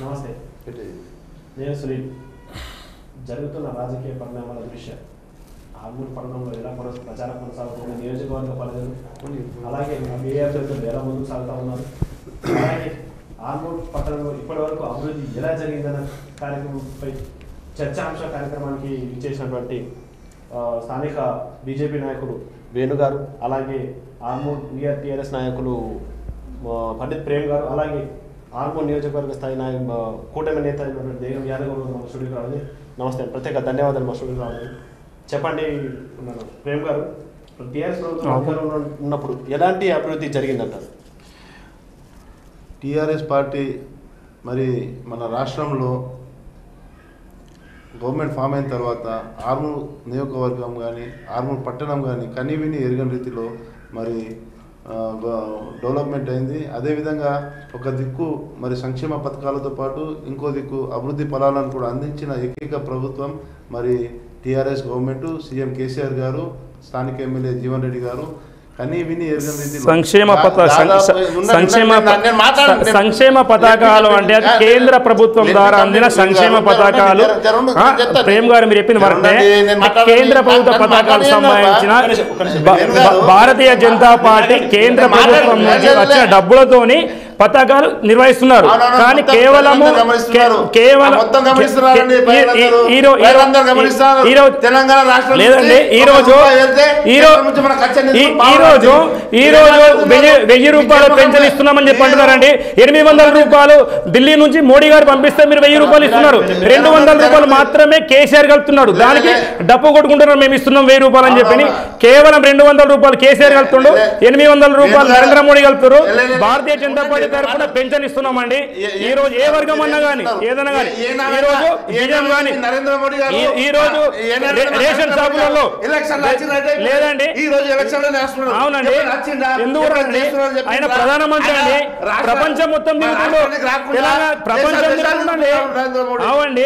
నమస్తే. నేను సునీల్. జరుగుతున్న రాజకీయ పరిణామాల దృష్ట్యా ఆర్మూర్ పట్టణంలో ఎలా ప్రచారం కొనసాగుతుంది, నియోజకవర్గ పరిధులు, అలాగే ఏ అభ్యర్థులు ఎలా ముందుకు సాగుతూ ఉన్నారు, అలాగే ఆర్మూర్ పట్టణంలో ఇప్పటి వరకు అభివృద్ధి ఎలా జరిగిందన్న కార్యక్రమంపై చర్చాంశ కార్యక్రమానికి ఇచ్చేసినటువంటి స్థానిక బీజేపీ నాయకులు వేణుగారు, అలాగే ఆర్మూర్ టీఆర్ఎస్ నాయకులు పండిత్ ప్రేమ్ గారు, అలాగే ఆర్మూర్ నియోజకవర్గ స్థాయి కూటమి నేత అయినటువంటి దేగం యాదవ్ గారు మా స్టూడియోకి రావాలి. నమస్తే, ప్రత్యేక ధన్యవాదాలు మా స్టూడియోకి రావాలి. చెప్పండి ప్రేమ్ గారు, టీఆర్ఎస్ ప్రభుత్వం అధికారంలో ఉన్నప్పుడు ఎలాంటి అభివృద్ధి జరిగిందంటారు? టీఆర్ఎస్ పార్టీ మరి మన రాష్ట్రంలో గవర్నమెంట్ ఫామ్ అయిన తర్వాత ఆర్మూర్ నియోజకవర్గం కానీ ఆర్మూర్ పట్టణం కానీ కనీవిని ఎరగని రీతిలో మరి డెవలప్మెంట్ అయింది. అదేవిధంగా ఒక దిక్కు మరి సంక్షేమ పథకాలతో పాటు ఇంకో దిక్కు అభివృద్ధి ఫలాలను కూడా అందించిన ఏకైక ప్రభుత్వం మరి టీఆర్ఎస్ గవర్నమెంట్, సీఎం కేసీఆర్ గారు, స్థానిక ఎమ్మెల్యే జీవన్ రెడ్డి గారు సంక్షేమ పథకాలు అంటే కేంద్ర ప్రభుత్వం ద్వారా అందిన సంక్షేమ పథకాలు. ప్రేమ్ గారు మీరు చెప్పిన వరకే కేంద్ర ప్రభుత్వ పథకాలకు సంబంధించిన భారతీయ జనతా పార్టీ కేంద్ర ప్రభుత్వం నుంచి వచ్చిన డబ్బులతోని పథకాలు నిర్వహిస్తున్నారు. కానీ కేవలము లేదండి ఈ రోజు 1000 రూపాయలు పెన్షన్ ఇస్తున్నామని చెప్పి అంటున్నారండి. 800 రూపాయలు ఢిల్లీ నుంచి మోడీ గారు పంపిస్తే మీరు 1000 రూపాయలు ఇస్తున్నారు. 200 రూపాయలు మాత్రమే కేసీఆర్ కలుపుతున్నాడు. దానికి డప్పు కొట్టుకుంటున్నారు, మేము ఇస్తున్నాం 1000 రూపాయలు అని చెప్పి. కేవలం 200 రూపాయలు కేసీఆర్ కలుపుతుండు, 800 రూపాయలు నరేంద్ర మోడీ కలుపుతారు. భారతీయ జనతా పార్టీ తరఫున పెన్షన్ ఇస్తున్నామండి. ఈ రోజు ఏ వర్గం అన్నా కానీ ఏదన్నా కానీ ఈ రోజు బియ్యం కానీ ఈ రోజు రేషన్ షాపులలో లేదండి. అవునండి, ఎందుకు ఆయన ప్రధానమంత్రి అండి, ప్రపంచం మొత్తం తిరుగుతుండో తెలంగాణ ప్రపంచం తిరుగుతుందండి. అవునండి,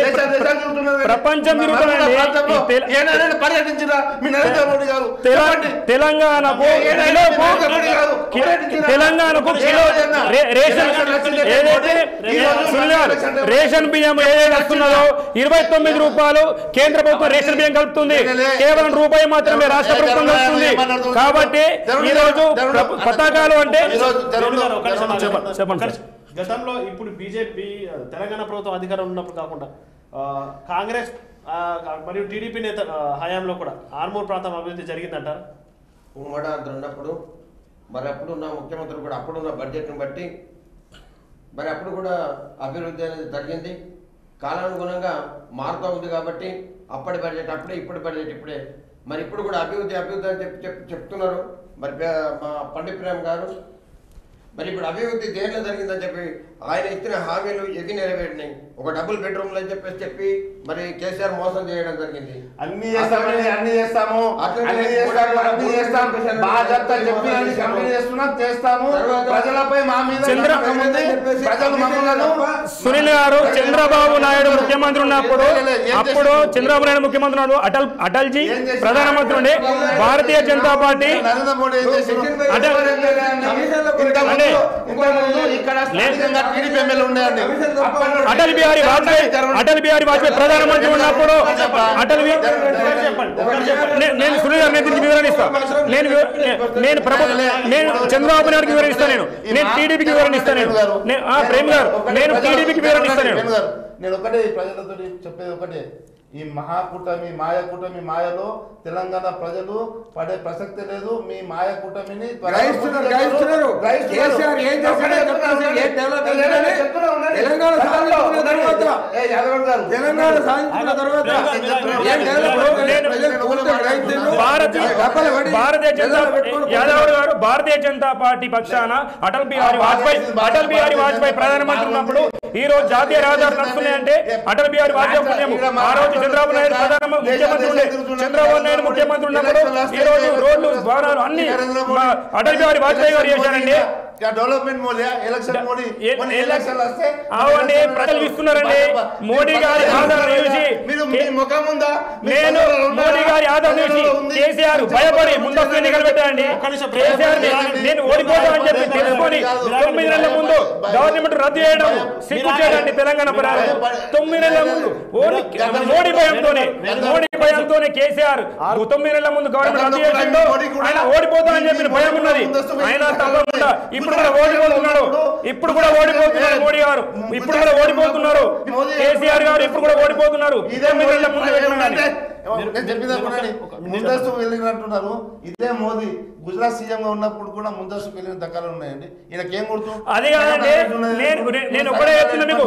ప్రపంచం తిరుగుతుందండి. తెలంగాణకు రేషన్ బియ్యం ఏదైతే వస్తున్నదో 29 రూపాయలు కేంద్ర ప్రభుత్వం రేషన్ బియ్యం కలుపుతుంది, కేవలం రూపాయి మాత్రమే రాష్ట్ర ప్రభుత్వం కలుపుతుంది. కాబట్టి ఈ రోజు పథకాలు అంటే చెప్పండి. గతంలో ఇప్పుడు బీజేపీ తెలంగాణ ప్రభుత్వం అధికారం ఉన్నప్పుడు కాకుండా కాంగ్రెస్ మరియు టీడీపీ నేత హయాంలో కూడా ఆర్మూర్ ప్రాంతం అభివృద్ధి జరిగిందంటారు? ఉమ్మడి ఉన్నప్పుడు మరి అప్పుడున్న ముఖ్యమంత్రులు కూడా అప్పుడున్న బడ్జెట్ను బట్టి మరి అప్పుడు కూడా అభివృద్ధి అనేది జరిగింది. కాలానుగుణంగా మారుతూ ఉంది కాబట్టి అప్పటి బడ్జెట్ అప్పుడే, ఇప్పటి బడ్జెట్ ఇప్పుడే. మరి ఇప్పుడు కూడా అభివృద్ధి అని చెప్తున్నారు మరి మా పండిత్ ప్రేమ్ గారు. మరి ఇప్పుడు అభివృద్ధి దేంట్లో జరిగిందని చెప్పి ఆయన ఇచ్చిన హామీలు ఎవి నెరవేరినాయి. ఒక డబుల్ బెడ్రూమ్లు అని చెప్పి మరి కేసీఆర్ మోసం చేయడం జరిగింది. అన్ని చేస్తాము ప్రజలపై మా మీద సునీల్ గారు చంద్రబాబు నాయుడు ముఖ్యమంత్రి ఉన్నప్పుడు చంద్రబాబు నాయుడు ముఖ్యమంత్రి ఉన్నాడు, అటల్జీ ప్రధానమంత్రి ఉండే, భారతీయ జనతా పార్టీ అటల్ బిహారీ వాజ్పేయి ప్రధానమంత్రి ఉన్నప్పుడు నేను సునీల్ గారు నేను వివరణ ఇస్తాను. నేను చంద్రబాబు నాయుడుకి వివరణ ఇస్తాను, నేను టీడీపీకి వివరణ ఇస్తాను. ప్రేమ్ గారు నేను టీడీపీకి వివరణ ఇస్తాను. నేను ఒకటే ప్రజలతో చెప్పేది ఒకటే, ఈ మహాకూటమి మాయలో తెలంగాణ ప్రజలు పడే ప్రసక్తి లేదు. మీ మాయ కూటమిని భారతీయ జనతా పార్టీ పక్షాన అటల్ బిహారీ వాజ్పేయి ప్రధానమంత్రి ఉన్నప్పుడు ఈ రోజు జాతీయ రహదారులు నడుస్తున్నాయంటే అటల్ బిహారీ వాజ్పేయి ఆ రోజు చంద్రబాబు నాయుడు ముఖ్యమంత్రి ఉండే, చంద్రబాబు నాయుడు ముఖ్యమంత్రి ఉన్నప్పుడు ఈ రోజు రోడ్లు భవనాలు అన్ని అటల్ బిహారీ వాజ్పేయి గారు చేశారండి. Development Modi election Modi election వస్తే అవన్నీ ప్రజలు ఇస్తున్నారండి. మోడీ గారి ఆధారం చూసి మీ ముఖం ఉందా? నేను మోడీ గారి ఆధారం చూసి కేసీఆర్ భయపడి ముందస్తు ఎన్నికలు పెట్టారండి. కేసీఆర్ నేను ఓడిపోతామని చెప్పి తెలుసుకొని 9 నెలల ముందు గవర్నమెంట్ రద్దు చేయడం సిగ్గు చేయడండి. తెలంగాణ ప్రజలు 9 నెలల ముందు మోడీ భయంతోనే కేసీఆర్ 9 నెలల ముందు గవర్నమెంట్ రద్దు చేసిండు. ఆయన ఓడిపోతామని చెప్పిన భయం ఉన్నది. ఆయన తప్పకుండా ఇప్పుడు కూడా ఓడిపోతున్నాడు. మోడీ గారు ఇప్పుడు కూడా ఓడిపోతున్నారు. కేసీఆర్ గారు ఇప్పుడు కూడా ఓడిపోతున్నారు. ముందస్తు వెళ్ళినట్టున్నారు. ఇదే మోదీ గుజరాత్ సీఎం గా ఉన్నప్పుడు కూడా ముందస్తు వెళ్ళిన దక్కాలు ఉన్నాయండి. ఈయనకేం గుర్తు? అదే కాదండి, నేను ఒకటే చెప్తున్నా మీకు.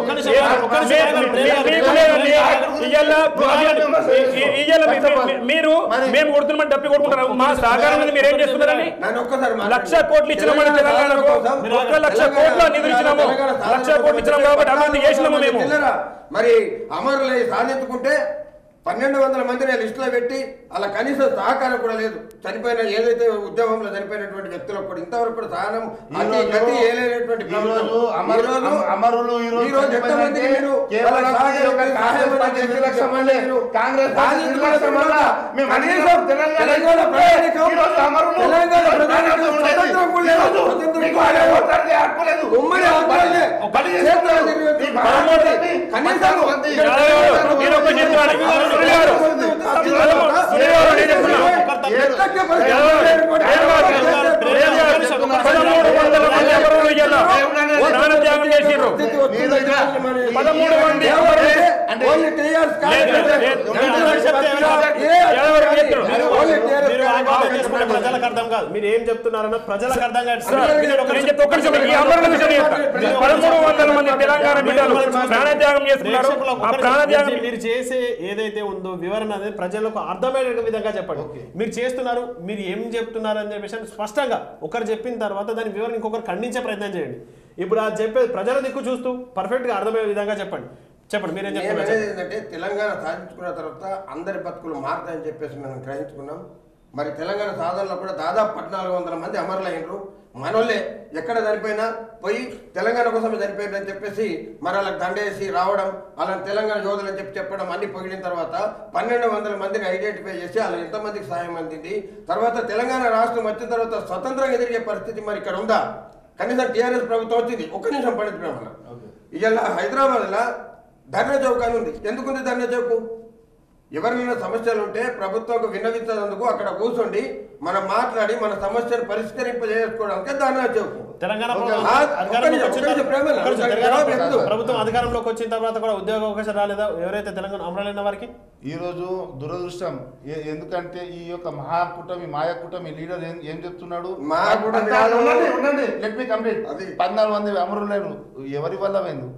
మీరు మేము కొడుతున్నామని డప్పి కొడుకుంటారు. మా సహకారం మీద మీరు ఏం చేస్తున్నారని 1,00,000 కోట్లు ఇచ్చినామని తెలంగాణకు 1,00,000 కోట్ల నిధులు ఇచ్చినాము. 1,00,000 కోట్లు ఇచ్చినాము కాబట్టి అభివృద్ధి చేసినాము మేము. మరి అమరులై సాధించుకుంటే 1,200 మందిని లిస్టులో పెట్టి అలా కనీసం సహకారం కూడా లేదు. చనిపోయిన ఏదైతే ఉద్యమంలో చనిపోయినటువంటి వ్యక్తులకు కూడా ఇంతవరకు కూడా సహనం గతి ఏలేనటువంటి అమరులు ప్రాణత్యాగం చేసిర్రు. 13 మంది ప్రజలకు అర్థం కాదు. మీరు ఏం చెప్తున్నారన్న ప్రజలకు అర్థం కాదు. 1300 మంది తెలంగాణ బిడ్డలు ప్రాణత్యాగం చేస్తున్నారు. ఆ ప్రాణత్యాగం మీరు చేసే ఏదైతే ఉందో వివరణ అనేది ప్రజలకు అర్థమయ్యే విధంగా చెప్పండి. మీరు చేస్తున్నారు, మీరు ఏం చెప్తున్నారు అనే విషయాన్ని స్పష్టంగా ఒకరు చెప్పిన తర్వాత దాని వివరణ ఇంకొకరు ఖండించే ప్రయత్నం చేయండి. ఇప్పుడు అది చెప్పేది ప్రజల దిక్కు చూస్తూ పర్ఫెక్ట్ గా అర్థమయ్యే విధంగా చెప్పండి. మీరేం చెప్తున్నారు? ఏంటంటే తెలంగాణ సాధించుకున్న తర్వాత అందరి బతుకులు మారుతాయని చెప్పేసి మనం గ్రహించుకున్నాం. మరి తెలంగాణ సాధనలో కూడా దాదాపు 1,400 మంది అమరులైనరు. మనోళ్ళే ఎక్కడ చనిపోయినా పోయి తెలంగాణ కోసమే చనిపోయిందని చెప్పేసి మరి అలా దండేసి రావడం, అలా తెలంగాణ యోధులు అని చెప్పడం అన్ని పొగిడిన తర్వాత 1,200 మందిని ఐడెంటిఫై చేసి అలా ఎంతమందికి సాయం అందింది. తర్వాత తెలంగాణ రాష్ట్రం వచ్చిన తర్వాత స్వతంత్రంగా ఎదిగే పరిస్థితి మరి ఇక్కడ ఉందా? కనీసం టీఆర్ఎస్ ప్రభుత్వం వచ్చింది. ఒక్క నిమిషం పడిపోయినా ఇవాళ హైదరాబాద్లో ధర్నా చౌక్ అని ఉంది. ఎందుకుంది ధర్నా చౌక్? ఎవరైనా సమస్యలు ఉంటే ప్రభుత్వంకు విన్నవించేందుకు అక్కడ కూర్చోండి మనం మాట్లాడి మన సమస్యను పరిష్కరింపజేసుకోవడానికి ధర్నా చౌక్. ప్రభుత్వం అధికారంలోకి వచ్చిన తర్వాత కూడా ఉద్యోగ అవకాశం రాలేదా ఎవరైతే తెలంగాణ అమరులైన వారికి? ఈ రోజు దురదృష్టం. ఎందుకంటే ఈ యొక్క మహాకూటమి మాయాకూటమి లీడర్ ఏం చెప్తున్నాడు? 14 మంది అమరులైన ఎవరి వల్ల పోయింది?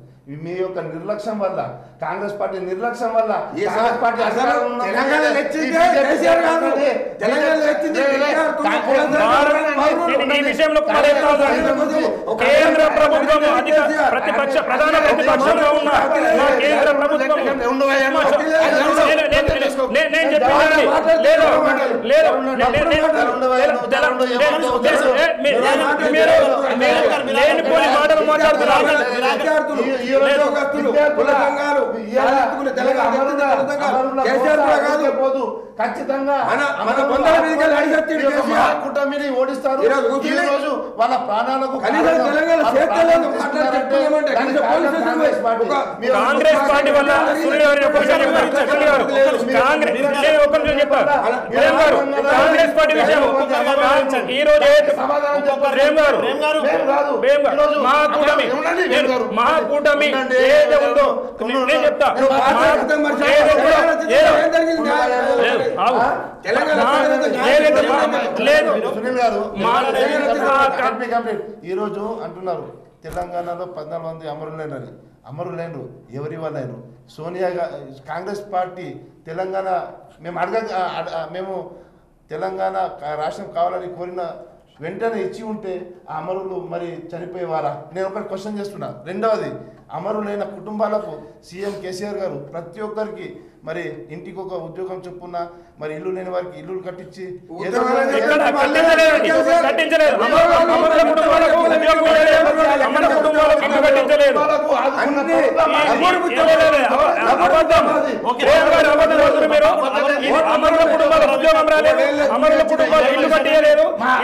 మీ యొక్క నిర్లక్ష్యం వల్ల, కాంగ్రెస్ పార్టీ నిర్లక్ష్యం వల్ల. కాంగ్రెస్ పార్టీ కేంద్ర ప్రభుత్వం ప్రధాన ప్రతిపక్షంలో ఉన్న కేంద్ర ప్రభుత్వం నేను చెప్పాను లేనిపోని మాటలు మాట్లాడుతున్నారు. ఖచ్చితంగా కూటమిని ఓడిస్తారు. ఈ రోజు వాళ్ళ ప్రాణాలకు కాంగ్రెస్ పార్టీ వల్ల కాంగ్రెస్ పార్టీ విషయం ఈ రోజు మహాకూటమి ఏదైతే ఉందో నేను చెప్తా. ఈ రోజు అంటున్నారు తెలంగాణలో 14 మంది అమరులైనరు. ఎవరి వల్ల? సోనియా కాంగ్రెస్ పార్టీ తెలంగాణ మేము తెలంగాణ రాష్ట్రం కావాలని కోరిన వెంటనే ఇచ్చి ఉంటే ఆ అమరులు మరి చనిపోయేవారా? నేను ఒకటి క్వశ్చన్ చేస్తున్నా. రెండవది, అమరులైన కుటుంబాలకు సీఎం కేసీఆర్ గారు ప్రతి ఒక్కరికి మరి ఇంటికి ఒక ఉద్యోగం చొప్పున మరి ఇల్లు లేని వారికి ఇల్లు కట్టించి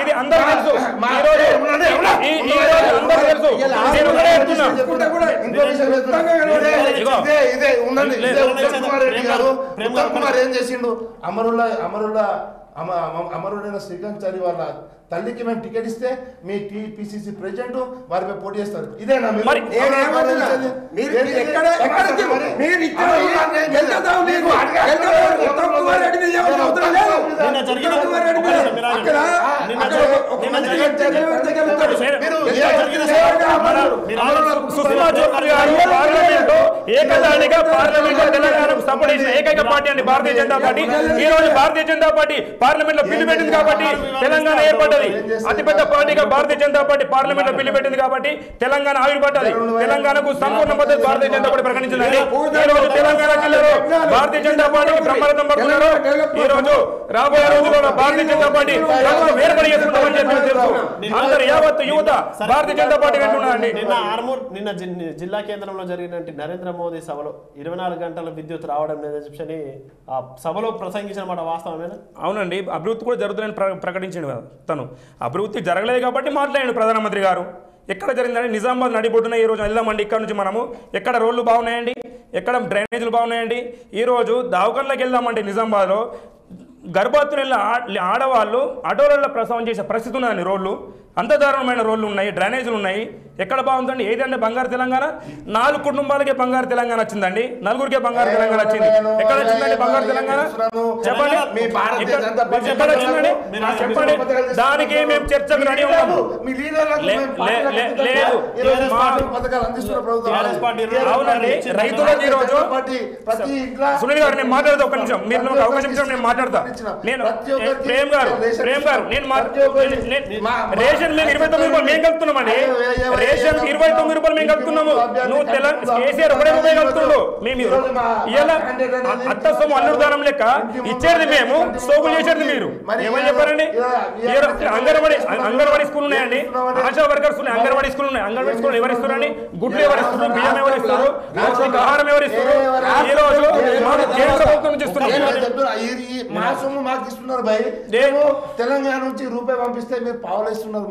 ఇది అందరూ తెలుసు. ఏం చేసిండు అమరుడైన శ్రీకాంత్ చారి వాళ్ళ తల్లికి మేము టికెట్ ఇస్తే మీ టీపీసీసీ ప్రెసిడెంట్ వారిపై పోటీ చేస్తారు. ఇదేనా ఏకదానిగా పార్లమెంట్ లో తెలంగాణకు సపోర్ట్ చేసిన ఏకైక పార్టీ అండి భారతీయ జనతా పార్టీ. ఈ రోజు భారతీయ జనతా పార్టీ పార్లమెంట్ లో బిల్లు పెట్టింది కాబట్టి తెలంగాణ ఏర్పడ్డది. అతిపెద్ద పార్టీగా భారతీయ జనతా పార్టీ పార్లమెంట్ లో బిల్లు పెట్టింది కాబట్టి తెలంగాణ ఆవిర్పడ్డది. తెలంగాణకు సంపూర్ణ మద్దతు భారతీయ జనతా పార్టీ ప్రకటించిందండి. ఈ రోజు తెలంగాణ జిల్లాలో భారతీయ జనతా పార్టీకి బ్రహ్మరథం పడుతున్నారు. ఈ రోజు రాబోయే రోజుల్లో భారతీయ జనతా పార్టీ వేరుపడి చేసుకుంటామని చెప్పి తెలుసు. అందరు యావత్ యువత భారతీయ జనతా పార్టీ అంటున్నారండి. నిన్న జిల్లా కేంద్రంలో జరిగినట్టు నరేంద్ర మోదీ సభలో 24 గంటల విద్యుత్ రావడం లేదని ఆ సభలో ప్రసంగించిన మాట వాస్తవమేనా? అవునండి, అభివృద్ధి కూడా జరుగుతుందని ప్రకటించాడు కదా తను. అభివృద్ధి జరగలేదు కాబట్టి మాట్లాడాడు ప్రధానమంత్రి గారు. ఎక్కడ జరిగిందండి? నిజామాబాద్ నడిబొడ్డున ఈరోజు వెళ్దామండి. ఇక్కడ నుంచి మనము ఎక్కడ రోడ్లు బాగున్నాయండి, ఎక్కడ డ్రైనేజీలు బాగున్నాయండి. ఈరోజు దావకర్లకు వెళ్దామండి. నిజామాబాద్లో గర్భవతులు ఆడవాళ్ళు ఆటోలలో ప్రసవం చేసే పరిస్థితి ఉన్నదండి. రోడ్లు అంత దారుణమైన రోడ్లు ఉన్నాయి, డ్రైనేజీలు ఉన్నాయి. ఎక్కడ బాగుందండి? ఏదంటే బంగారు తెలంగాణ 4 కుటుంబాలకే బంగారు తెలంగాణ వచ్చిందండి, 4గురికే బంగారు తెలంగాణ వచ్చింది. ఎక్కడ వచ్చిందండి బంగారు తెలంగాణ? చెప్పండి, ఎక్కడ వచ్చిందండి? చెప్పండి. దానికి మేము చర్చకు రెడీ ఉన్నాము. లేదు, అవునండి. రైతులకు ఈరోజు సునీల్ గారు నేను మాట్లాడతా, ఒక్క నిమిషం మీరు నాకు అవకాశం ఇచ్చారు, నేను మాట్లాడతా. నేను ప్రేమ్ గారు రేషన్ మేము 29 రూపాయలు మేము కలుపుతున్నామండి. రేషన్ 29 రూపాయలు మేము కలుపుతున్నాము. నువ్వు కేసీఆర్ ఒకటే రూపాయలు కలుపుతున్నాడు. మేము ఇలా అత్త సొమ్ము అన్నుదానం లెక్క ఇచ్చేది మేము, సోకులు చేసేది మీరు. ఏమని చెప్పారండి? అంగన్వాడీ స్కూల్ ఉన్నాయండి, ఆశా వర్కర్స్ ఉన్నాయి, అంగన్వాడీ స్కూల్ ఉన్నాయి. అంగన్వాడీ స్కూల్ ఎవరు ఇస్తున్నారండి? గుడ్లు ఎవరు ఇస్తున్నారు? బియ్యం ఎవరు ఇస్తారు? ఆహారం ఎవరు ఇస్తారు? ఈ రోజు కేంద్ర ప్రభుత్వం నుంచి ఇస్తున్నారు. తెలంగాణ నుంచి రూపాయి పంపిస్తే మీరు పావులు ఇస్తున్నారు.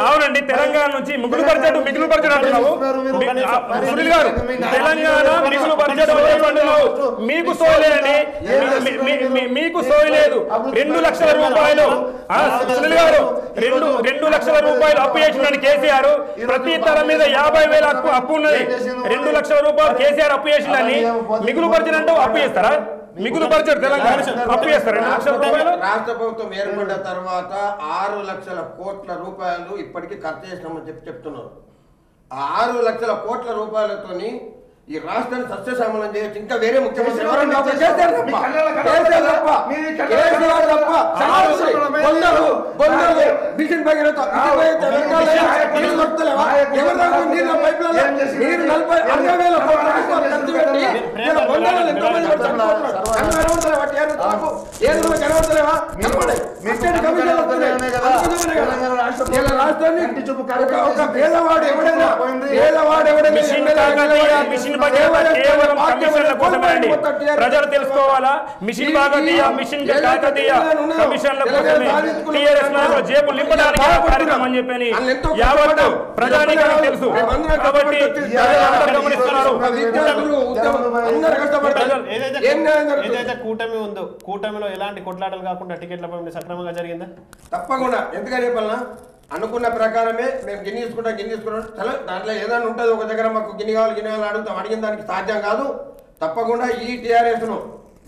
అవునండి, తెలంగాణ నుంచి మిగులు బడ్జెట్ అంటున్నావు సునీల్ గారు. తెలంగాణ మిగులు బడ్జెట్ అంటున్నావు. మీకు సోయలేదండి, మీకు సోయలేదు. 2 లక్షల రూపాయలు సునీల్ గారు 2 లక్షల రూపాయలు అప్పు చేసిందండి కేసీఆర్. ప్రతి తరం మీద 50,000 అప్పు ఉన్నది. 2 లక్షల రూపాయలు కేసీఆర్ అప్పు చేసిందని మిగులు బడ్జెట్ అంటూ అప్పు చేస్తారా? మిగులు బడ్జెట్ తెలంగాణ అప్పు చేస్తారు 2 లక్షల రూపాయలు. రాష్ట్ర ప్రభుత్వం ఏర్పడ్డ తర్వాత 6 లక్షల కోట్ల రూపాయలు ఇప్పటికీ ఖర్చు చేసినామని చెప్తున్నారు. ఆ 6 లక్షల కోట్ల రూపాయలతోని ఈ రాష్ట్రాన్ని సస్యశ్యామలం చేయొచ్చు. ఇంకా వేరే ముఖ్యమంత్రి ప్రజలు తెలుసుకోవాలా? మిషన్ కాకతీయ, మిషన్ కాకతీయ కమిషన్ల కోసమే టీఆర్ఎస్ నాయకులు జేబులు నింపడానికి కార్యక్రమం అని చెప్పని యావత్తు ప్రజానీకానికి తెలుసు. కాబట్టి గమనిస్తున్నారు. ఏదైతే కూటమి ఉందో కూటమిలో ఎలాంటి కొట్లాటలు కాకుండా టికెట్ల పంపిణీ సక్రమంగా జరిగిందా? తప్పకుండా. ఎందుకని చెప్పాలన్నా, అనుకున్న ప్రకారమే మేము గిన్నె తీసుకుంటాం చాలా దాంట్లో ఏదైనా ఉంటుంది. ఒక దగ్గర మాకు గిన్నె కావాలి అడుగుతాం, అడిగిన దానికి సాధ్యం కాదు. తప్పకుండా ఈ టీఆర్ఎస్ను,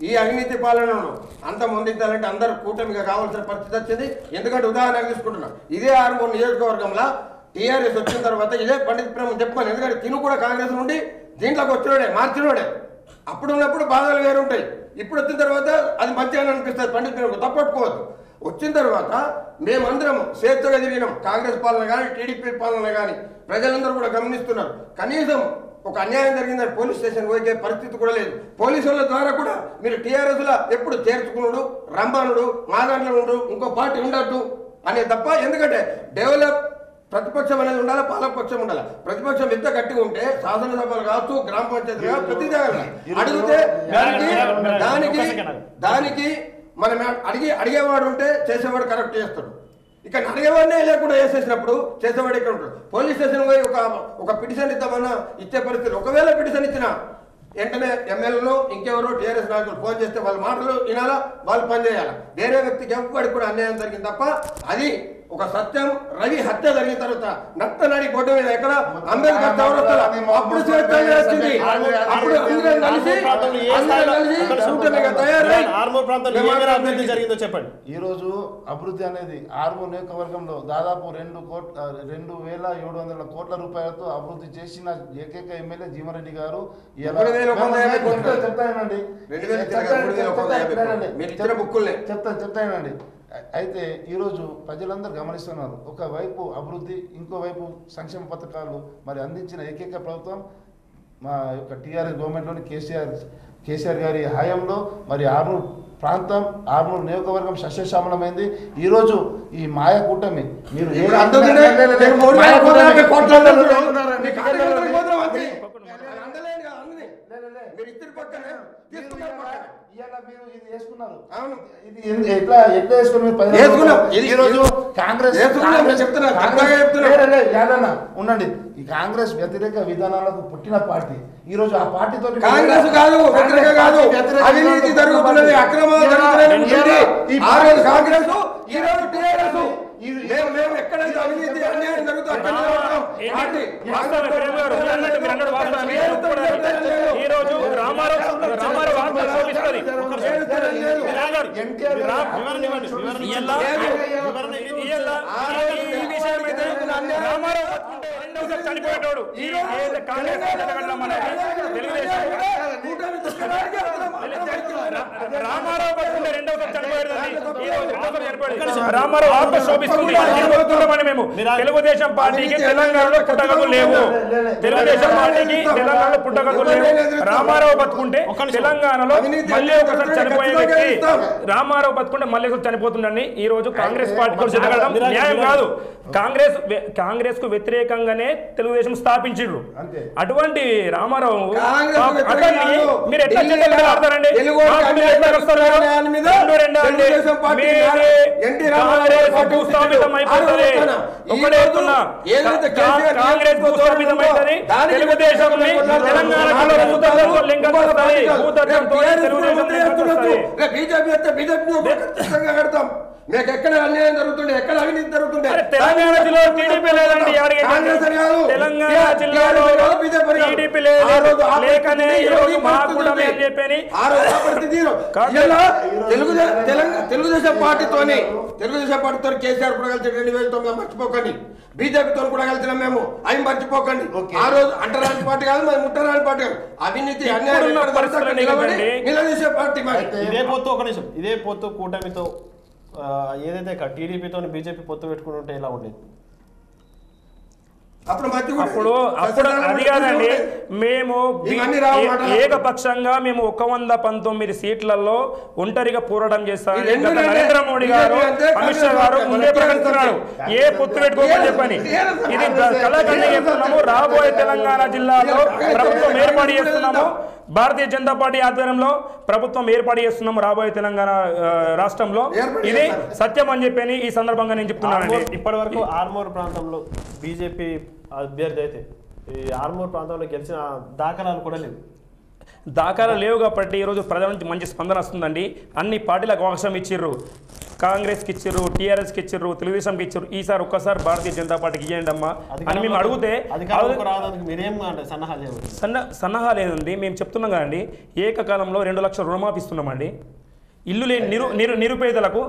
ఈ అవినీతి పాలనను అంత ముందుంచాలంటే అందరూ కూటమిగా కావాల్సిన పరిస్థితి వచ్చింది. ఎందుకంటే ఉదాహరణకు తీసుకుంటున్నాం, ఇదే 6 నియోజకవర్గంలో టీఆర్ఎస్ వచ్చిన తర్వాత ఇదే పండిత్ ప్రేమ చెప్పాను. ఎందుకంటే తిను కూడా కాంగ్రెస్ నుండి దీంట్లోకి వచ్చినోడే, మార్చినోడే. అప్పుడు ఉన్నప్పుడు బాధలు వేరు ఉంటాయి. ఇప్పుడు వచ్చిన తర్వాత అది మంచిగా అనిపిస్తుంది పండిత్ ప్రేమకు, తప్పట్టుకోవద్దు. వచ్చిన తర్వాత మేమందరం స్వేచ్ఛగా తిరిగినాం. కాంగ్రెస్ పాలన కానీ టీడీపీ పాలన కానీ ప్రజలందరూ కూడా గమనిస్తున్నారు. కనీసం ఒక అన్యాయం జరిగిందని పోలీస్ స్టేషన్ పోయే పరిస్థితి కూడా లేదు. పోలీసుల ద్వారా కూడా మీరు టీఆర్ఎస్లో ఎప్పుడు చేర్చుకున్నాడు, రంబానుడు, మా దాంట్లో ఉండు, ఇంకో పార్టీ ఉండద్దు అనే తప్ప. ఎందుకంటే డెవలప్ ప్రతిపక్షం అనేది ఉండాలి, పాలకపక్షం ఉండాలి. ప్రతిపక్షం ఎంత గట్టిగా ఉంటే శాసనసభలు కావచ్చు, గ్రామ పంచాయతీలు కావచ్చు, ప్రతి దగ్గర అడిగితే దానికి మనం అడిగేవాడు ఉంటే చేసేవాడు కరెక్ట్ చేస్తాడు. ఇక్కడ అడిగేవాడినే లేకుండా వేసేసినప్పుడు చేసేవాడు ఇక్కడ ఉంటాడు. పోలీస్ స్టేషన్ పోయి ఒక పిటిషన్ ఇద్దామన్నా ఇచ్చే పరిస్థితి. ఒకవేళ పిటిషన్ ఇచ్చినా వెంటనే ఎమ్మెల్యేలు ఇంకెవరో టీఆర్ఎస్ నాయకులు ఫోన్ చేస్తే వాళ్ళ మాటలు వినాలా, వాళ్ళు పనిచేయాలి. వేరే వ్యక్తికి ఎవ్వడికి కూడా అన్యాయం జరిగింది తప్ప అది ఒక సత్యం. రవి హత్య జరిగిన తర్వాత నట్టనడి బొడ్డు మీద ఎక్కడ అంబేద్కర్ చౌరస్తాలో అప్పుడు చెప్పండి. ఈ రోజు అభివృద్ధి అనేది ఆర్మూర్ నియోజకవర్గంలో దాదాపు 2,700 కోట్ల రూపాయలతో అభివృద్ధి చేసిన ఏకైక ఎమ్మెల్యే జీవన్రెడ్డి గారు. చెప్తానండి. అయితే ఈరోజు ప్రజలందరూ గమనిస్తున్నారు. ఒకవైపు అభివృద్ధి, ఇంకోవైపు సంక్షేమ పథకాలు మరి అందించిన ఏకైక ప్రభుత్వం మా యొక్క టీఆర్ఎస్ గవర్నమెంట్లోని కేసీఆర్ గారి హయాంలో మరి ఆర్మూర్ ప్రాంతం, ఆర్మూర్ నియోజకవర్గం సస్యశ్యామలమైంది. ఈరోజు ఈ మాయ కూటమి మీరు ఉండండి. ఈ కాంగ్రెస్ వ్యతిరేక విధానాలకు పుట్టిన పార్టీ ఈ రోజు ఆ పార్టీతో కాంగ్రెస్ కాదు, వ్యతిరేక కాదు, అవినీతి జరుగుతున్నది, అక్రమాలు జరుగుతున్నాయి. కాంగ్రెస్ ఈ రోజు టీఆర్ఎస్ ఎక్కడైతే అవినీతి అన్యాయం జరుగుతుంది చనిపోయేటోడు రామారావు పట్టుకుంటే రెండవసారి చనిపోయాడు. రామారావు ఆత్మ శోభిస్తుంది. మేము తెలుగుదేశం పార్టీకి తెలంగాణలో పుట్టగతులు లేవు. తెలుగుదేశం పార్టీకి తెలంగాణలో పుట్టగతులు లేవు. రామారావు బతుకుంటే తెలంగాణలో మళ్ళీ ఒకసారి చనిపోయే వ్యక్తి. రామారావు బతుకుంటే మళ్ళీ ఒకసారి చనిపోతుండని ఈ రోజు కాంగ్రెస్ పార్టీ జరగడం న్యాయం కాదు. కాంగ్రెస్ కు వ్యతిరేకంగానే తెలుగుదేశం స్థాపించారు. అటువంటి రామారావు మీరు ఎట్లా ఆడతారండి? కాంగ్రెస్ తెలుగుదేశం మీకు ఎక్కడ అన్యాయం జరుగుతుండే, ఎక్కడ అవినీతి జరుగుతుండే? తెలంగాణ జిల్లాలో టీడీపీ లేదండి. తెలంగాణ జిల్లాలో టీడీపీ లేకనే తెలుగుదేశం పార్టీతో కేసీఆర్ కూడా కలిసి 2009 మర్చిపోకండి. బీజేపీతో కూడా కలిసినాం మేము, అవి మర్చిపోకండి. ఆ రోజు అంటరాని పార్టీ కాదు, మరి ముట్టరాని పార్టీ కాదు. అవినీతి అన్యాయం నిలదీసే పార్టీ. ఇదే పొత్తు కూటమితో ఏదైతే టీడీపీతో బీజేపీ పొత్తు పెట్టుకుని ఉంటే ఎలా ఉండేది? అప్పుడు అది కాదండి. మేము ఏకపక్షంగా మేము 119 సీట్లలో ఒంటరిగా పోరాటం చేస్తామని నరేంద్ర మోడీ గారు, అమిత్ షా గారు ముందే ప్రకటిస్తున్నారు. ఏ పొత్తు పెట్టుకోమని చెప్పని ఇది కళాఖండి చేస్తున్నాము. రాబోయే తెలంగాణ జిల్లాలో ప్రభుత్వం ఏర్పాటు చేస్తున్నాము. భారతీయ జనతా పార్టీ ఆధ్వర్యంలో ప్రభుత్వం ఏర్పాటు చేస్తున్నాము రాబోయే తెలంగాణ రాష్ట్రంలో. ఇది సత్యం అని చెప్పని ఈ సందర్భంగా నేను చెప్తున్నానండి. ఇప్పటి వరకు ఆర్మూర్ ప్రాంతంలో బీజేపీ అభ్యర్థి అయితే ఈ ఆర్మూర్ ప్రాంతంలో గెలిచిన దాఖలాలు కూడా లేవు. దాఖలాలు లేవు కాబట్టి ఈరోజు ప్రజల నుంచి మంచి స్పందన వస్తుందండి. అన్ని పార్టీలకు అవకాశం ఇచ్చిర్రు. కాంగ్రెస్కి ఇచ్చిర్రు, టీఆర్ఎస్కి ఇచ్చిర్రు, తెలుగుదేశంకి ఇచ్చిర్రు. ఈసారి ఒక్కసారి భారతీయ జనతా పార్టీకి ఇవ్వండి అమ్మా అని మేము అడిగితే సన్నాహా లేదండి. మేము చెప్తున్నాం కదండి, ఏకకాలంలో 2 లక్షల రుణమాఫీ ఇస్తున్నామండి. ఇల్లు లేని నిరుపేదలకు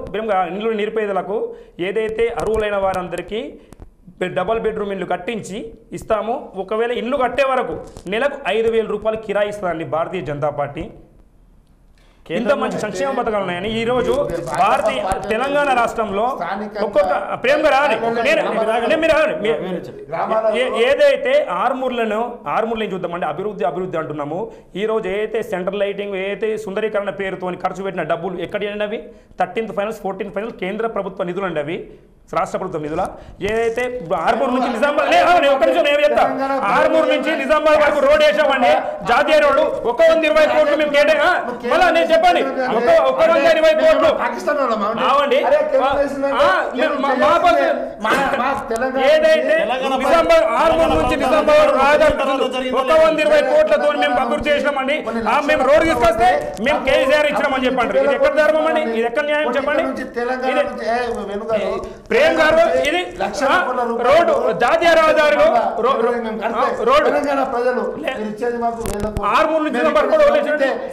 ఏదైతే అర్హులైన వారందరికీ డబల్ బెడ్రూమ్ ఇల్లు కట్టించి ఇస్తాము. ఒకవేళ ఇల్లు కట్టే వరకు నెలకు 5,000 రూపాయలు కిరాయి ఇస్తుందండి భారతీయ జనతా పార్టీ. ఇంత మంచి సంక్షేమ పథకాలు ఉన్నాయని ఈ రోజు భారతీయ తెలంగాణ రాష్ట్రంలో ఒక్కొక్క ప్రేమ ఏదైతే ఆర్మూర్లను చూద్దామంటే అభివృద్ధి అంటున్నాము. ఈ రోజు ఏదైతే సెంట్రల్ లైటింగ్ ఏదైతే సుందరీకరణ పేరుతో ఖర్చు పెట్టిన డబ్బులు ఎక్కడి అవి 13th ఫైనల్స్ 14th ఫైనల్స్ కేంద్ర ప్రభుత్వ నిధులు అండి అవి రాష్ట్ర ప్రభుత్వం నిధుల ఏదైతే ఆర్మూర్ నుంచి నిజామాబాద్ ఆర్మూర్ నుంచి నిజామాబాద్ వరకు రోడ్ వేసామండి జాతీయ రోడ్డు 120 కోట్లు మేము కేటాయి మళ్ళా నేను చెప్పండి 120 కోట్లు ఏదైతే నిజామాబాద్ ఆర్మూర్ నుంచి నిజామాబాద్ 120 కోట్లతో మేము అభివృద్ధి చేసినామండి. మేము రోడ్డు తీసుకొస్తే మేము కేసీఆర్ ఇచ్చినామని చెప్పండి. ఇది ఎక్కడ ధర్మం అండి? ఇది ఎక్కడ న్యాయం చెప్పండి? ప్రేమ్ గారు ఇది రోడ్డు జాతీయ రహదారిలో ఆర్మూర్ నుంచి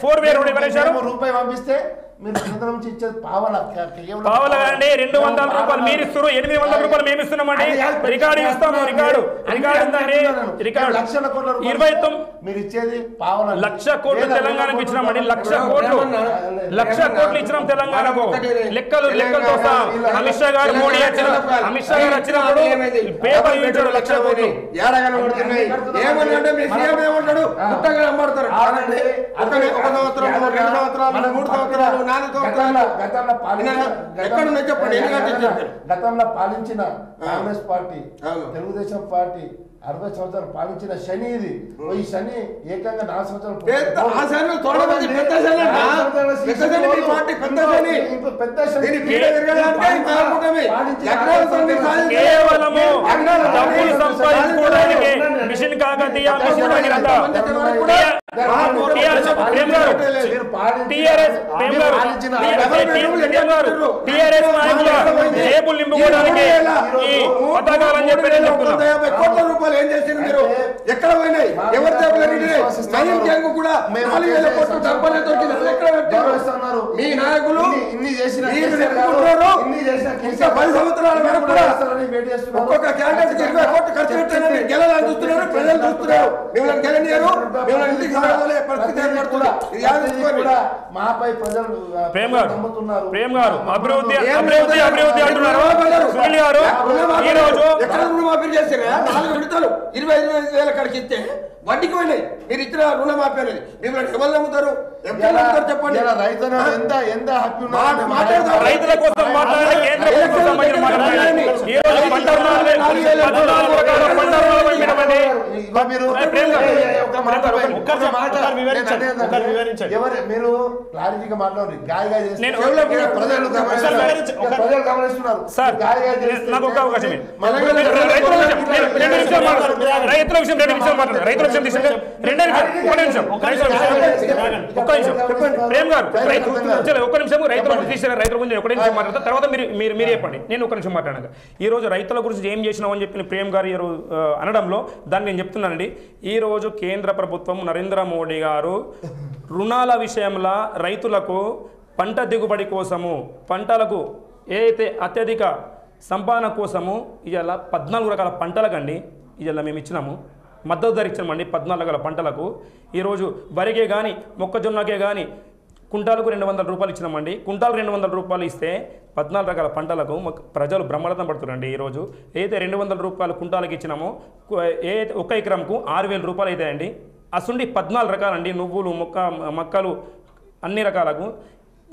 4-వే రోడ్ వేశారు. రూపాయి పంపిస్తే మీరు కేంద్రం నుంచి ఇచ్చేది పావలా అండి. 200 రూపాయలు మీరు ఇస్తారు, 800 రూపాయలు మేము ఇస్తున్నామండి. రికార్డు ఇస్తాము. రికార్డు ఉందండి. రికార్డు 29 మీరు ఇచ్చేది పావలా 1,00,000 కోట్లు తెలంగాణకు ఇచ్చినామండి. 1,00,000 కోట్లు ఇచ్చినాం తెలంగాణకు. లెక్కలతో సహా అమిత్ షా గారు మోడీ అమిత్ షా గారు వచ్చినప్పుడు పేపర్ ఇచ్చాడు 1,00,000 కోట్లు. గతంలో పాలించిన కాంగ్రెస్ పార్టీ తెలుగుదేశం పార్టీ 60 సంవత్సరాలు పాలించిన శని ఇది. ఈ శని ఏకంగా 4 సంవత్సరాలు మిషన్ కాకతీయ టిఆర్ఎస్ నాయకుల జేబులు నింపుకోవడానికి ఈ పథకాలని చెప్పి కోట్ల రూపాయలు ఏం చేసింది మీరు? ఎక్కడ పోయినాయి? ఎవరి కూడా 4,000 కోట్లు డబ్బులు దొరికింది. మీ నాయకులు ఇంకా 10 సంవత్సరాల వరకు కూడా ఒక్కొక్క క్యాండిడేట్ 20 కోట్లు ఖర్చు పెట్టారని గెలవాలని చూస్తున్నారు. ప్రజలు చూస్తున్నారు. మిమ్మల్ని గెలనియరు, మిమ్మల్ని ఇంటికి సాగలే పరిస్థితి ఏర్పడుతున్నారు. మాపై ప్రజలు ప్రేమ్ గారు అభివృద్ధి అంటున్నారు. సునీల్ గారు ఈ రోజు ఎక్కడ రుణమాఫీ చేశారా? 4 విడతలు 25 వేల కాడికి ఇస్తే వడ్డీకి పోయినాయి. మీరు ఇచ్చిన రుణమాఫీ అనేది మిమ్మల్ని ఎవరు నమ్ముతారు? చెప్పండి. ఎంత హ్యాపీ రైతుల కోసం మాట్లాడే కేంద్ర ప్రభుత్వం మీరు క్లారిటీగా మాట్లాడండి. గాయగా ప్రజలు గమనిస్తున్నారు. నాకు ఒక అవకాశం రైతుల విషయం 2 నిమిషాలు మాట్లాడు. రైతుల విషయం తీసుకుంటే 2 నిమిషం ఒక్క నిమిషం ప్రేమ్ గారు ఒక్క నిమిషం రైతుల గురించి తీసిన రైతుల గురించి 1 నిమిషం మాట్లాడతా. తర్వాత మీరు చెప్పండి. నేను 1 నిమిషం మాట్లాడాక ఈ రోజు రైతుల గురించి ఏం చేసినావు అని చెప్పిన ప్రేమ్ గారు అనడంలో దాన్ని నేను చెప్తున్నానండి. ఈ రోజు కేంద్ర ప్రభుత్వం నరేంద్ర మోడీ గారు రుణాల విషయంలో రైతులకు పంట దిగుబడి కోసము పంటలకు ఏదైతే అత్యధిక సంపాదన కోసము ఇవాళ 14 రకాల పంటలకండి ఇవాళ మేము ఇచ్చినాము. మద్దతు ధర ఇచ్చినామండి 14 రకాల పంటలకు. ఈరోజు వరికే కానీ మొక్కజొన్నకే కానీ కుంటాలకు 200 రూపాయలు ఇచ్చినామండి. కుంటాలు 200 రూపాయలు ఇస్తే 14 రకాల పంటలకు ప్రజలు బ్రహ్మరథం పడుతున్నారండి. ఈరోజు ఏదైతే 200 రూపాయలు కుంటాలకు ఇచ్చినామో ఏదైతే 1 ఎకరంకు 6,000 రూపాయలు అవుతాయండి. అసుండి 14 రకాలండి నువ్వులు మొక్కలు అన్ని రకాలకు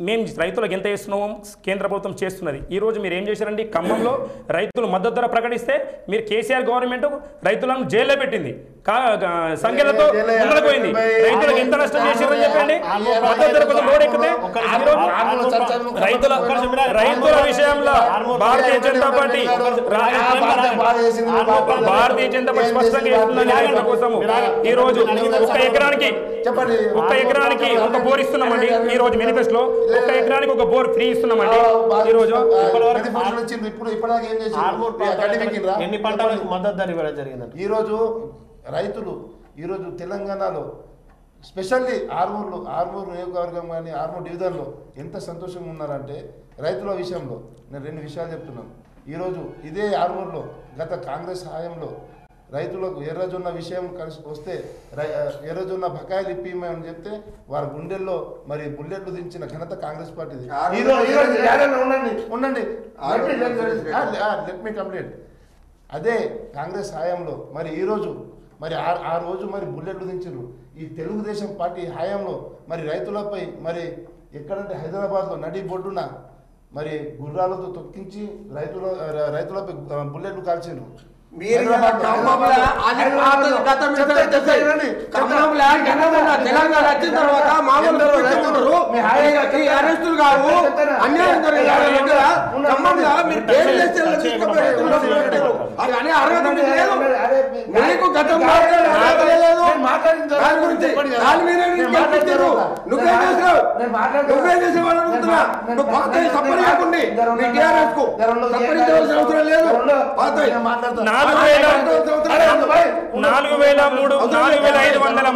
మేము రైతులకు ఎంత ఇస్తున్నామో కేంద్ర ప్రభుత్వం చేస్తున్నది. ఈరోజు మీరు ఏం చేశారండి? ఖమ్మంలో రైతులు మద్దతు ధర ప్రకటిస్తే మీరు కేసీఆర్ గవర్నమెంట్ రైతులను జైల్లో పెట్టింది. సంఖ్యలతో ఉండకపోయింది. రైతులకు ఎంత నష్టం చేశారని చెప్పండి. మద్దతు ధర కొంచెం లోడ్ ఎక్కితే రైతుల విషయంలో భారతీయ జనతా పార్టీ స్పష్టంగా చేస్తుందని రైతుల కోసము ఈ రోజు 1 ఎకరానికి 1 బోర్ ఇస్తున్నామండి. ఈ రోజు మేనిఫెస్టోలో 1 ఎకరానికి 1 బోర్ ఫ్రీ ఇస్తున్నామండి. ఈ రోజు ఎన్ని పంటలకు మద్దతు ధర ఇవ్వడం జరిగిందండి. ఈరోజు తెలంగాణలో స్పెషల్లీ ఆర్మూర్ నియోజకవర్గం కానీ ఆర్మూర్ డివిజన్లో ఎంత సంతోషంగా ఉన్నారంటే రైతుల విషయంలో నేను 2 విషయాలు చెప్తున్నాను. ఈరోజు ఇదే ఆర్మూర్లో గత కాంగ్రెస్ హయాంలో రైతులకు ఎర్రజొన్న విషయం కలిసి వస్తే ఎర్రజొన్న బకాయిలు ఇప్పిమని చెప్తే వారి గుండెల్లో మరి బుల్లెట్లు దించిన ఘనత కాంగ్రెస్ పార్టీది. ఉండండి లెట్ మీ కంప్లీట్. అదే కాంగ్రెస్ హయాంలో మరి ఈరోజు మరి ఆ రోజు మరి బుల్లెట్లు దించారు. ఈ తెలుగుదేశం పార్టీ హయాంలో మరి రైతులపై మరి ఎక్కడంటే హైదరాబాద్లో నడి బొడ్డున మరి గుర్రాలతో తొక్కించి రైతులపై బుల్లెట్లు కాల్చారు.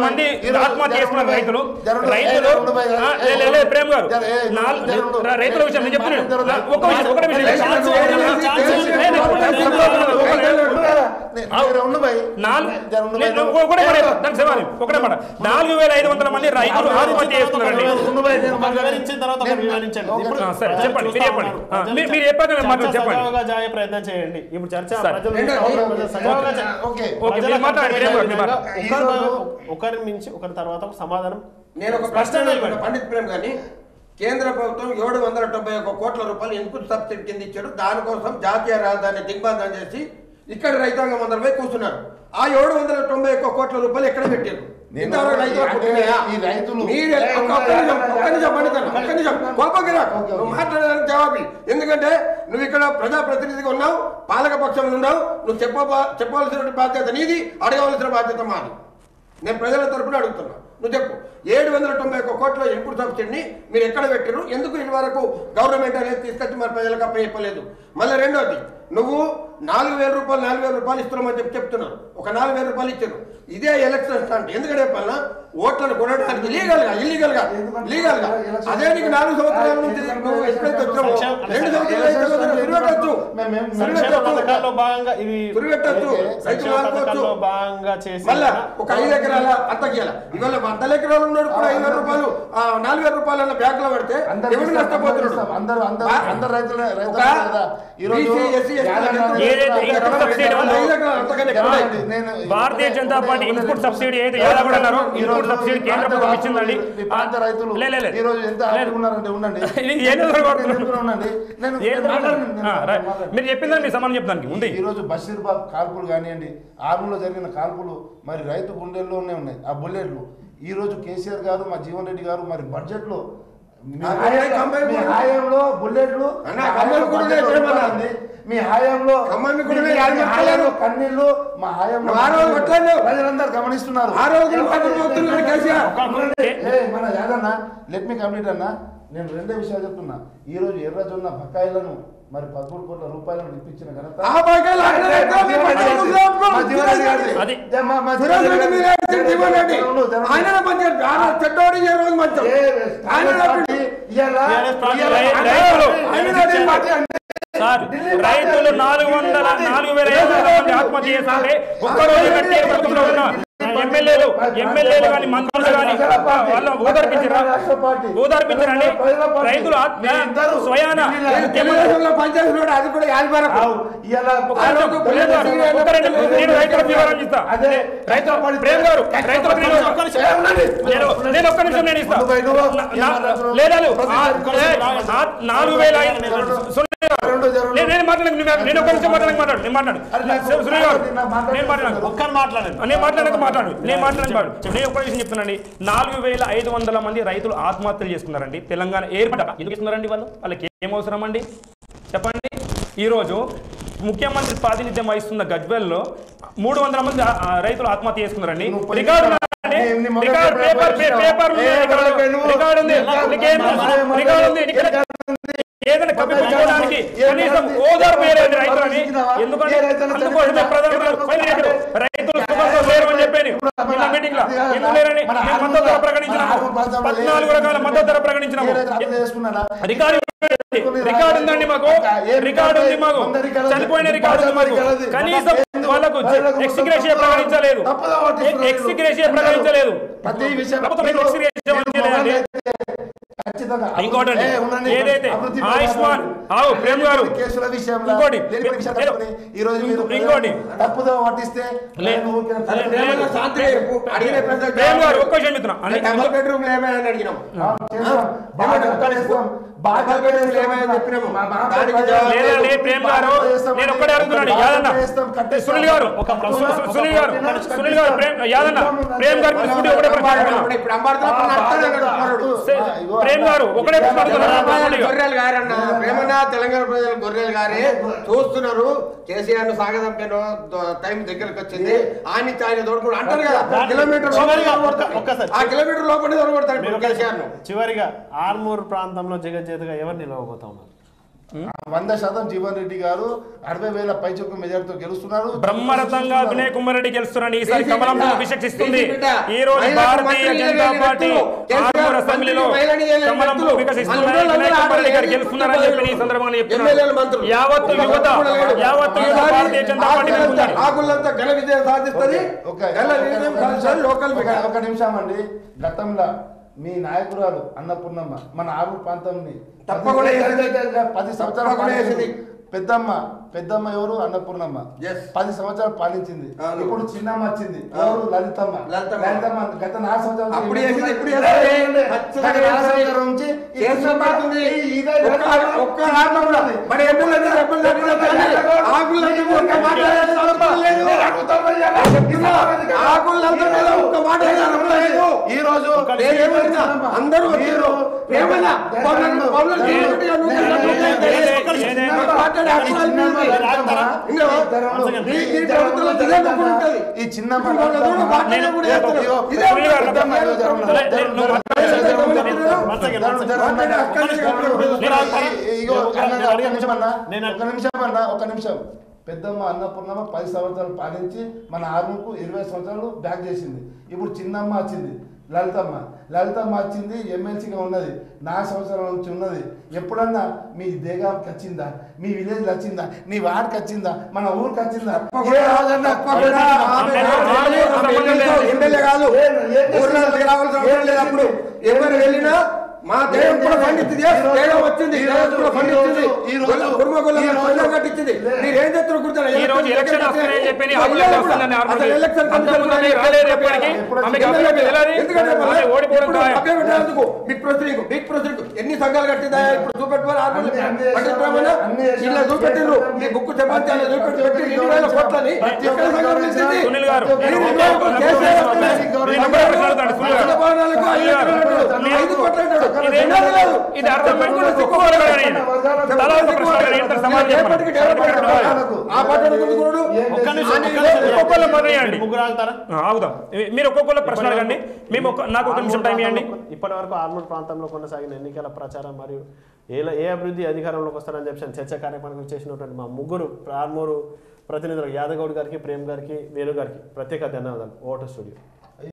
మంది ఆత్మహత్య చేసుకున్నారు రైతులు. ప్రేమ్ గారు రైతుల విషయం నేను చెప్తున్నాను. ఒకటి 4,500 మంది రైతులు ఆత్మహత్య చేసుకున్నారండి. ప్రయత్నం చేయండి. ఇప్పుడు చర్చ ఒకరి మించి ఒకరి తర్వాత ఒక సమాధానం. నేను ఒక ప్రశ్న పండిత్ ప్రేమ్ గారిని, కేంద్ర ప్రభుత్వం 771 కోట్ల రూపాయలు ఇన్పుట్ సబ్సిడీ కింద ఇచ్చాడు. దానికోసం జాతీయ రాజధాని దిగ్బంధం చేసి ఇక్కడ రైతాంగం అందరిపై కూర్చున్నారు. ఆ 791 కోట్ల రూపాయలు ఎక్కడ పెట్టారు? మాట్లాడడానికి జవాబు. ఎందుకంటే నువ్వు ఇక్కడ ప్రజాప్రతినిధిగా ఉన్నావు, పాలక పక్షంలో ఉన్నావు. నువ్వు చెప్పవలసిన బాధ్యత నీది, అడగవలసిన బాధ్యత మాది. నేను ప్రజల తరపున అడుగుతున్నా, నువ్వు చెప్పు. 791 కోట్ల ఇన్పుట్ సబ్సిడీని మీరు ఎక్కడ పెట్టారు? ఎందుకు ఇది వరకు గవర్నమెంట్ అనేది తీసుకొచ్చి మరి ప్రజలకు అప్పచెప్పలేదు? మళ్ళీ రెండోది, నువ్వు 4,000 రూపాయలు ఇస్తున్నామని చెప్తున్నావు. ఒక 4,000 రూపాయలు ఇచ్చారు. ఇదే ఎలక్షన్ స్టాంట్. ఎందుకంటే చెప్పాలన్నా, ఓట్లను కొనడానికి ఇల్లీగల్ గా అదే నీకు 4 సంవత్సరాల నుంచి నువ్వు ఎప్పుడైతే వచ్చావో 2 సంవత్సరాలు తిరిగొట్టచ్చు. మళ్ళా ఒక 5 ఎకరాల అంతకేయాల. ఇవాళ 100 ఎకరాలు ఉన్నాడు కూడా 5,000 రూపాయలు 4,000 రూపాయల బ్యాంక్ లో పడితే ఎవరు నష్టపోతున్నాడు? Bharatiya Janata party input subsidy అయితే ఇన్పుట్ సబ్సిడీ కేంద్ర ప్రభుత్వం ఇచ్చిందండి. మీరు చెప్పిందని మీ సమానం చెప్తాను ఉంది. ఈ రోజు బషీర్బాగ్ కాల్పులు కానివ్వండి, ఆర్మూలో జరిగిన కాల్పులు మరి రైతు గుండెల్లోనే ఉన్నాయి ఆ బుల్లెట్లు. ఈ రోజు కేసీఆర్ గారు, మా జీవన్ రెడ్డి గారు మరి బడ్జెట్ లో హయాంలో బుల్లెట్లు మీ హయాంలో కన్నీళ్లు మా హయాంలో ప్రజలందరూ గమనిస్తున్నారు. మన యాదన్న లెట్ మీ కంప్లీట్ అన్న. నేను రెండే విషయాలు చెప్తున్నా. ఈ రోజు ఎర్రజొన్న బకాయిలను మరి 13 కోట్ల రూపాయలను ఇప్పించిన ఘనత రైతులు 4,500 మంది ఆత్మహత్య చేస్తుంటే ఒక్కరోజు ఎమ్మెల్యేలు కానీ మంత్రులు కానీ వాళ్ళు ఓదార్పించారండి. రైతులు స్వయాన అది కూడా నేను రైతులకు వివరణ ఇస్తా. ప్రేమ్ గారు నేను ఒక్క నిమిషం నేను ఇస్తా. లేదా 4,000 నేను మాట్లాడు. నేను ఒక్క నిమిషం మాట్లాడు. నేను ఒక్క విషయం చెప్తున్నానండి. 4,500 మంది రైతులు ఆత్మహత్యలు చేసుకున్నారండి. తెలంగాణ ఏర్పడ్డ ఎందుకు ఇస్తున్నారండి? వాళ్ళకి ఏం అవసరం అండి చెప్పండి. ఈరోజు ముఖ్యమంత్రి ప్రాతినిధ్యం వహిస్తున్న గజ్వేల్లో 300 మంది రైతులు ఆత్మహత్య చేసుకున్నారండి. రికార్డు ఏదైనా కప్పిపుచ్చుకోవడానికి కనీసం ఓదార్పు వేయలేదు రైతులని. ఎందుకంటే అందుకోసమే ప్రధానమంత్రి రైతులు సుఖంతో లేరు అని చెప్పాను మీటింగ్ లో. ఎందుకు లేరని మద్దతు ధర ప్రకటించినాము. 14 రకాల మద్దతు ధర ప్రకటించినాము. రికార్డు ఉందండి మాకు. రికార్డు ఉంది మాకు. చనిపోయిన రికార్డు ఉంది మాకు. కనీసం వాళ్ళకు ఎక్స్గ్రేషియా ప్రకటించలేదు. ఇంకోటి ఏదైతే ఆయుష్మాన్ ప్రేమ్ గారు ఇంకోటి తప్పుదో పట్టిస్తే ప్రేమ్ గారు ఒక్క విషయం చెప్తున్నా లేదండి ప్రేమ్ గారు నేను ఒక్కడే అడుగుతున్నాను యాదన్న సునీల్ గారు యాదన్న ప్రేమ్ గారు ఒకటే ప్రేమ్ గారు ఒకటే గొర్రెలు గారన్న ప్రేమన్న తెలంగాణ ప్రజలు గొర్రెలు గారే చూస్తున్నారు. కేసీఆర్ ను సాగదంపేనో టైం దగ్గరకు వచ్చింది ఆయన తోడుకుని అంటారు కదా కిలోమీటర్ ఆ కిలోమీటర్ లోపల తోడుకొడతాడు కేసీఆర్ ను. చివరిగా ఆర్మూర్ ప్రాంతంలో జగజ్జేతగా ఎవరు నిలవబోతా ఉన్నారు? 100% జీవన్ రెడ్డి గారు 60,000 పైచొక్క మెజార్టీతో గెలుస్తున్నారు. బ్రహ్మరథంగా వినయ్ కుమార్ రెడ్డి గెలుస్తున్నారు. ఈసారి కమలం వికసిస్తుంది. ఈ రోజు భారతీయ జనతా పార్టీ ఆర్మూర్ అసెంబ్లీలో కమలం వికసిస్తుంది. వినయ్ కుమార్ రెడ్డి గారు గెలుస్తున్నారని చెప్పి ఈ సందర్భంగా చెప్తున్నారు. యావత్తు యువత భారతీయ జనతా పార్టీ ఆకులంతా ఘన విజయం సాధిస్తుంది. ఒక నిమిషం అండి. గతంలో మీ నాయకురాలు అన్నపూర్ణమ్మ మన ఆర్మూర్ ప్రాంతాన్ని తప్పకుండా 10 సంవత్సరాలు పెద్దమ్మ ఎవరు అన్నపూర్ణమ్మ 10 సంవత్సరాలు పాలించింది. ఇప్పుడు చిన్నమ్మ వచ్చింది ఎవరు లలితమ్మ గత 4 సంవత్సరాలు ఈ రోజు అందరూ ఈ చిన్న ఒక నిమిషం పెద్దమ్మ అన్నపూర్ణమ్మ 10 సంవత్సరాలు పాలించి మన ఆర్మూర్కు 20 సంవత్సరాలు బ్యాక్ చేసింది. ఇప్పుడు చిన్నమ్మ వచ్చింది లలితమ్మ వచ్చింది ఎమ్మెల్సీగా ఉన్నది 4 సంవత్సరాల నుంచి ఉన్నది. ఎప్పుడన్నా మీ దేగాకి వచ్చిందా, మీ విలేజ్ వచ్చిందా, నీ వార్డుకి వచ్చిందా, మన ఊరికి వచ్చిందా? ఎమ్మెల్యే కాదు ఎవరు వెళ్ళినా మా దేవం కూడా పండించింది వచ్చింది మీరేం చెప్తారు ఎన్ని సంఘాలు కట్టిందా ఇప్పుడు చూపెట్టుకోవాలి ఇలా చూపెట్టిండ్రు మీ బుక్ చెప్పాలి చూపెట్టి 2,000 కోట్లని ఆగుదాం. మీరు ఒక్కొక్కరు ప్రశ్న అడగండి. నాకు ఒక నిమిషం టైం ఇవ్వండి. ఇప్పటి వరకు ఆర్మూర్ ప్రాంతంలో కొనసాగిన ఎన్నికల ప్రచారం మరియు ఏ అభివృద్ధి అధికారంలోకి వస్తారని చెప్పి చర్చ కార్యక్రమానికి చేసినటువంటి మా ముగ్గురు ఆర్మూరు ప్రతినిధులు యాదగౌడ్ గారికి, ప్రేమ్ గారికి, వేణు గారికి ప్రత్యేక ధన్యవాదాలు. Voter studio.